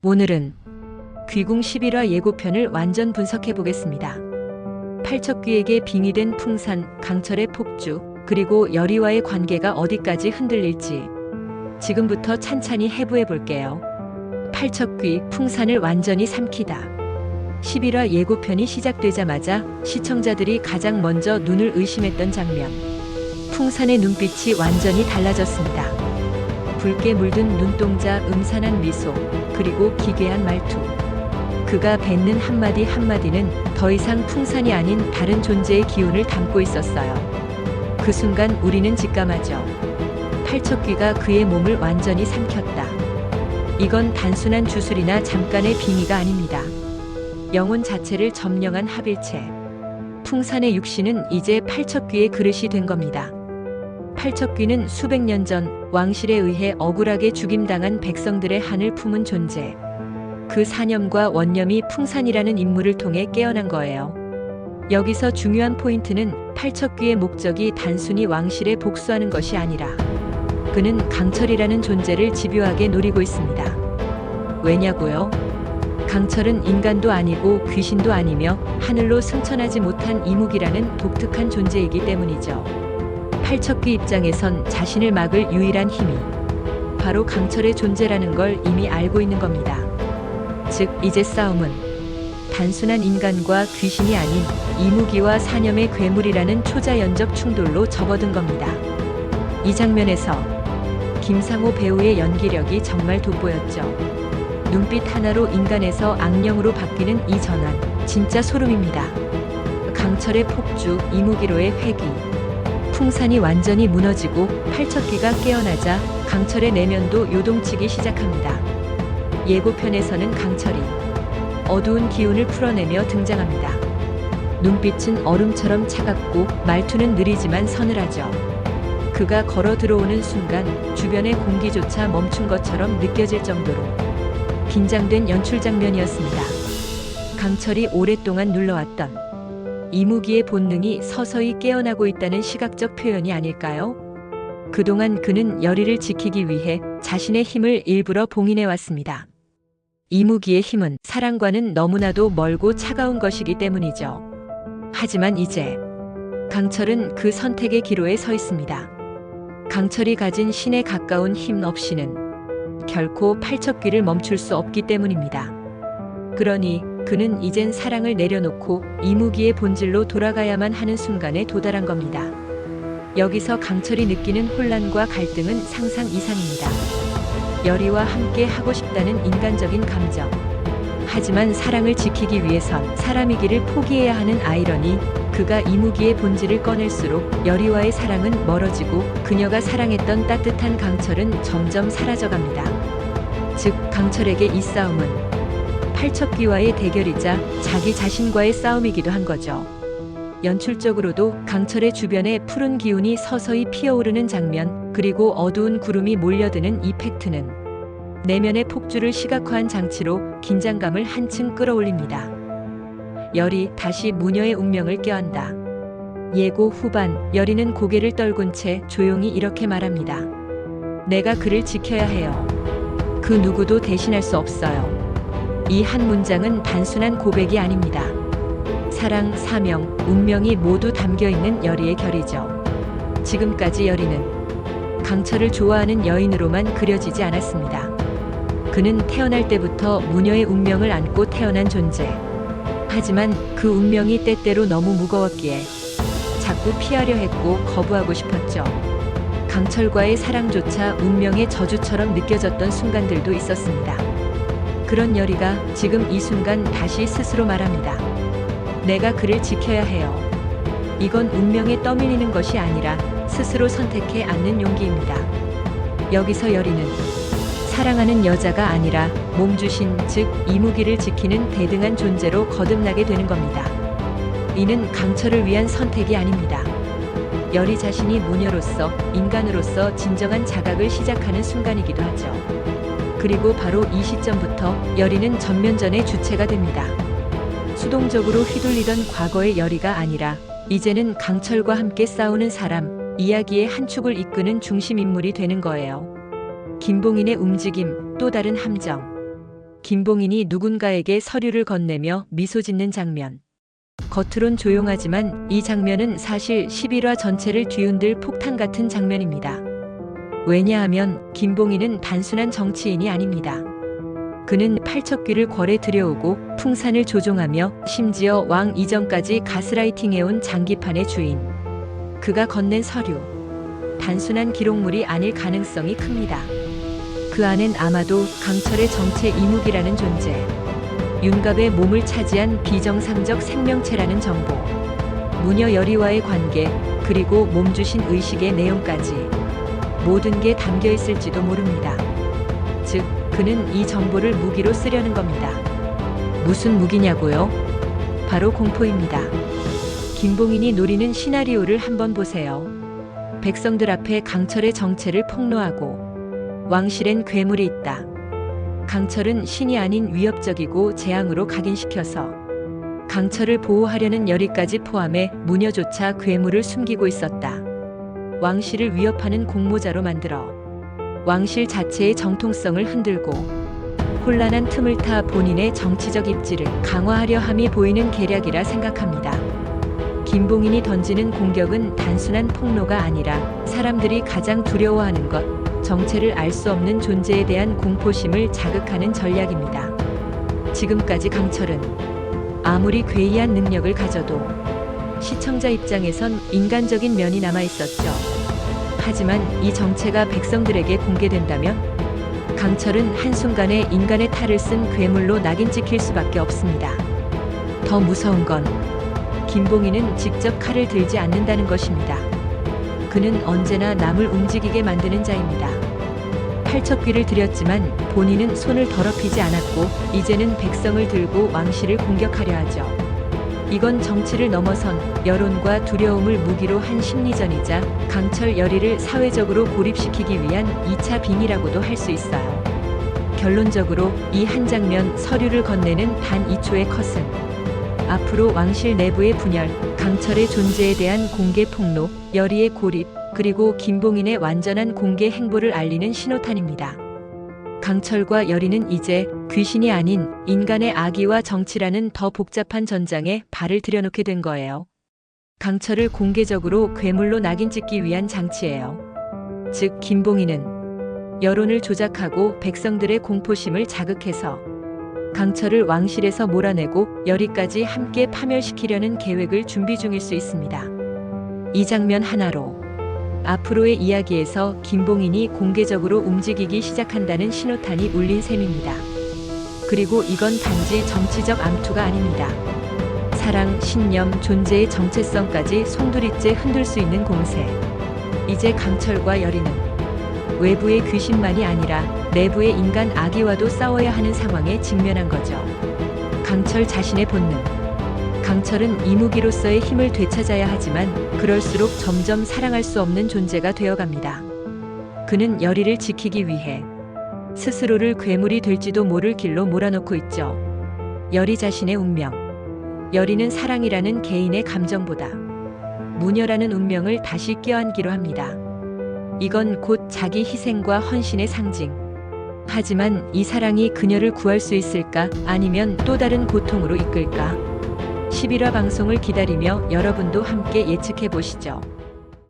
오늘은 귀궁 11화 예고편을 완전 분석해 보겠습니다. 팔척귀에게 빙의된 풍산, 강철의 폭주, 그리고 여리와의 관계가 어디까지 흔들릴지 지금부터 찬찬히 해부해 볼게요. 팔척귀, 풍산을 완전히 삼키다. 11화 예고편이 시작되자마자 시청자들이 가장 먼저 눈을 의심했던 장면. 풍산의 눈빛이 완전히 달라졌습니다. 붉게 물든 눈동자, 음산한 미소, 그리고 기괴한 말투. 그가 뱉는 한마디 한마디는 더 이상 풍산이 아닌 다른 존재의 기운을 담고 있었어요. 그 순간 우리는 직감하죠. 팔척귀가 그의 몸을 완전히 삼켰다. 이건 단순한 주술이나 잠깐의 빙의가 아닙니다. 영혼 자체를 점령한 합일체. 풍산의 육신은 이제 팔척귀의 그릇이 된 겁니다. 팔척귀는 수백 년 전 왕실에 의해 억울하게 죽임당한 백성들의 한을 품은 존재. 그 사념과 원념이 풍산이라는 인물을 통해 깨어난 거예요. 여기서 중요한 포인트는 팔척귀의 목적이 단순히 왕실에 복수하는 것이 아니라 그는 강철이라는 존재를 집요하게 노리고 있습니다. 왜냐고요? 강철은 인간도 아니고 귀신도 아니며 하늘로 승천하지 못한 이묵이라는 독특한 존재이기 때문이죠. 팔척귀 입장에선 자신을 막을 유일한 힘이 바로 강철의 존재라는 걸 이미 알고 있는 겁니다. 즉, 이제 싸움은 단순한 인간과 귀신이 아닌 이무기와 사념의 괴물이라는 초자연적 충돌로 접어든 겁니다. 이 장면에서 김상호 배우의 연기력이 정말 돋보였죠. 눈빛 하나로 인간에서 악령으로 바뀌는 이 전환, 진짜 소름입니다. 강철의 폭주, 이무기로의 회귀. 풍산이 완전히 무너지고 팔척귀가 깨어나자 강철의 내면도 요동치기 시작합니다. 예고편에서는 강철이 어두운 기운을 풀어내며 등장합니다. 눈빛은 얼음처럼 차갑고 말투는 느리지만 서늘하죠. 그가 걸어 들어오는 순간 주변의 공기조차 멈춘 것처럼 느껴질 정도로 긴장된 연출 장면이었습니다. 강철이 오랫동안 눌러왔던 이무기의 본능이 서서히 깨어나고 있다는 시각적 표현이 아닐까요? 그동안 그는 여리를 지키기 위해 자신의 힘을 일부러 봉인해왔습니다. 이무기의 힘은 사랑과는 너무나도 멀고 차가운 것이기 때문이죠. 하지만 이제 강철은 그 선택의 기로에 서 있습니다. 강철이 가진 신에 가까운 힘 없이는 결코 팔척귀를 멈출 수 없기 때문입니다. 그러니 그는 이젠 사랑을 내려놓고 이무기의 본질로 돌아가야만 하는 순간에 도달한 겁니다. 여기서 강철이 느끼는 혼란과 갈등은 상상 이상입니다. 여리와 함께 하고 싶다는 인간적인 감정. 하지만 사랑을 지키기 위해선 사람이기를 포기해야 하는 아이러니. 그가 이무기의 본질을 꺼낼수록 여리와의 사랑은 멀어지고 그녀가 사랑했던 따뜻한 강철은 점점 사라져갑니다. 즉, 강철에게 이 싸움은 팔척귀와의 대결이자 자기 자신과의 싸움이기도 한 거죠. 연출적으로도 강철의 주변에 푸른 기운이 서서히 피어오르는 장면, 그리고 어두운 구름이 몰려드는 이펙트는 내면의 폭주를 시각화한 장치로 긴장감을 한층 끌어올립니다. 여리 다시 무녀의 운명을 껴안다. 예고 후반, 여리는 고개를 떨군 채 조용히 이렇게 말합니다. 내가 그를 지켜야 해요. 그 누구도 대신할 수 없어요. 이 한 문장은 단순한 고백이 아닙니다. 사랑, 사명, 운명이 모두 담겨있는 여리의 결이죠. 지금까지 여리는 강철을 좋아하는 여인으로만 그려지지 않았습니다. 그는 태어날 때부터 무녀의 운명을 안고 태어난 존재. 하지만 그 운명이 때때로 너무 무거웠기에 자꾸 피하려 했고 거부하고 싶었죠. 강철과의 사랑조차 운명의 저주처럼 느껴졌던 순간들도 있었습니다. 그런 여리가 지금 이 순간 다시 스스로 말합니다. 내가 그를 지켜야 해요. 이건 운명에 떠밀리는 것이 아니라 스스로 선택해 안는 용기입니다. 여기서 여리는 사랑하는 여자가 아니라 몸주신, 즉 이무기를 지키는 대등한 존재로 거듭나게 되는 겁니다. 이는 강철을 위한 선택이 아닙니다. 여리 자신이 무녀로서, 인간으로서 진정한 자각을 시작하는 순간이기도 하죠. 그리고 바로 이 시점부터 여리는 전면전의 주체가 됩니다. 수동적으로 휘둘리던 과거의 여리가 아니라 이제는 강철과 함께 싸우는 사람, 이야기의 한 축을 이끄는 중심 인물이 되는 거예요. 김봉인의 움직임, 또 다른 함정. 김봉인이 누군가에게 서류를 건네며 미소 짓는 장면. 겉으론 조용하지만 이 장면은 사실 11화 전체를 뒤흔들 폭탄 같은 장면입니다. 왜냐하면 김봉인은 단순한 정치인이 아닙니다. 그는 팔척귀를 궐에 들여오고 풍산을 조종하며 심지어 왕 이전까지 가스라이팅해온 장기판의 주인. 그가 건넨 서류. 단순한 기록물이 아닐 가능성이 큽니다. 그 안엔 아마도 강철의 정체 이무기라는 존재, 윤갑의 몸을 차지한 비정상적 생명체라는 정보, 무녀 여리와의 관계, 그리고 몸주신 의식의 내용까지 모든 게 담겨 있을지도 모릅니다. 즉, 그는 이 정보를 무기로 쓰려는 겁니다. 무슨 무기냐고요? 바로 공포입니다. 김봉인이 노리는 시나리오를 한번 보세요. 백성들 앞에 강철의 정체를 폭로하고 왕실엔 괴물이 있다. 강철은 신이 아닌 위협적이고 재앙으로 각인시켜서 강철을 보호하려는 열의까지 포함해 무녀조차 괴물을 숨기고 있었다. 왕실을 위협하는 공모자로 만들어 왕실 자체의 정통성을 흔들고 혼란한 틈을 타 본인의 정치적 입지를 강화하려 함이 보이는 계략이라 생각합니다. 김봉인이 던지는 공격은 단순한 폭로가 아니라 사람들이 가장 두려워하는 것, 정체를 알 수 없는 존재에 대한 공포심을 자극하는 전략입니다. 지금까지 강철은 아무리 괴이한 능력을 가져도 시청자 입장에선 인간적인 면이 남아 있었죠. 하지만 이 정체가 백성들에게 공개된다면 강철은 한순간에 인간의 탈을 쓴 괴물로 낙인 찍힐 수밖에 없습니다. 더 무서운 건 김봉인은 직접 칼을 들지 않는다는 것입니다. 그는 언제나 남을 움직이게 만드는 자입니다. 팔척귀를 들였지만 본인은 손을 더럽히지 않았고 이제는 백성을 들고 왕실을 공격하려 하죠. 이건 정치를 넘어선 여론과 두려움을 무기로 한 심리전이자 강철 열의를 사회적으로 고립시키기 위한 2차 빙의라고도 할 수 있어요. 결론적으로 이 한 장면 서류를 건네는 단 2초의 컷은 앞으로 왕실 내부의 분열, 강철의 존재에 대한 공개 폭로, 열의의 고립, 그리고 김봉인의 완전한 공개 행보를 알리는 신호탄입니다. 강철과 열의는 이제 귀신이 아닌 인간의 악의와 정치라는 더 복잡한 전장에 발을 들여놓게 된 거예요. 강철을 공개적으로 괴물로 낙인 찍기 위한 장치예요. 즉, 김봉인은 여론을 조작하고 백성들의 공포심을 자극해서 강철을 왕실에서 몰아내고 열의까지 함께 파멸시키려는 계획을 준비 중일 수 있습니다. 이 장면 하나로 앞으로의 이야기에서 김봉인이 공개적으로 움직이기 시작한다는 신호탄이 울린 셈입니다. 그리고 이건 단지 정치적 암투가 아닙니다. 사랑, 신념, 존재의 정체성까지 송두리째 흔들 수 있는 공세. 이제 강철과 열의는 외부의 귀신만이 아니라 내부의 인간 악의와도 싸워야 하는 상황에 직면한 거죠. 강철 자신의 본능. 강철은 이무기로서의 힘을 되찾아야 하지만 그럴수록 점점 사랑할 수 없는 존재가 되어갑니다. 그는 열의를 지키기 위해 스스로를 괴물이 될지도 모를 길로 몰아넣고 있죠. 열의 자신의 운명. 열의는 사랑이라는 개인의 감정보다 무녀라는 운명을 다시 껴안기로 합니다. 이건 곧 자기 희생과 헌신의 상징. 하지만 이 사랑이 그녀를 구할 수 있을까? 아니면 또 다른 고통으로 이끌까? 11화 방송을 기다리며 여러분도 함께 예측해 보시죠.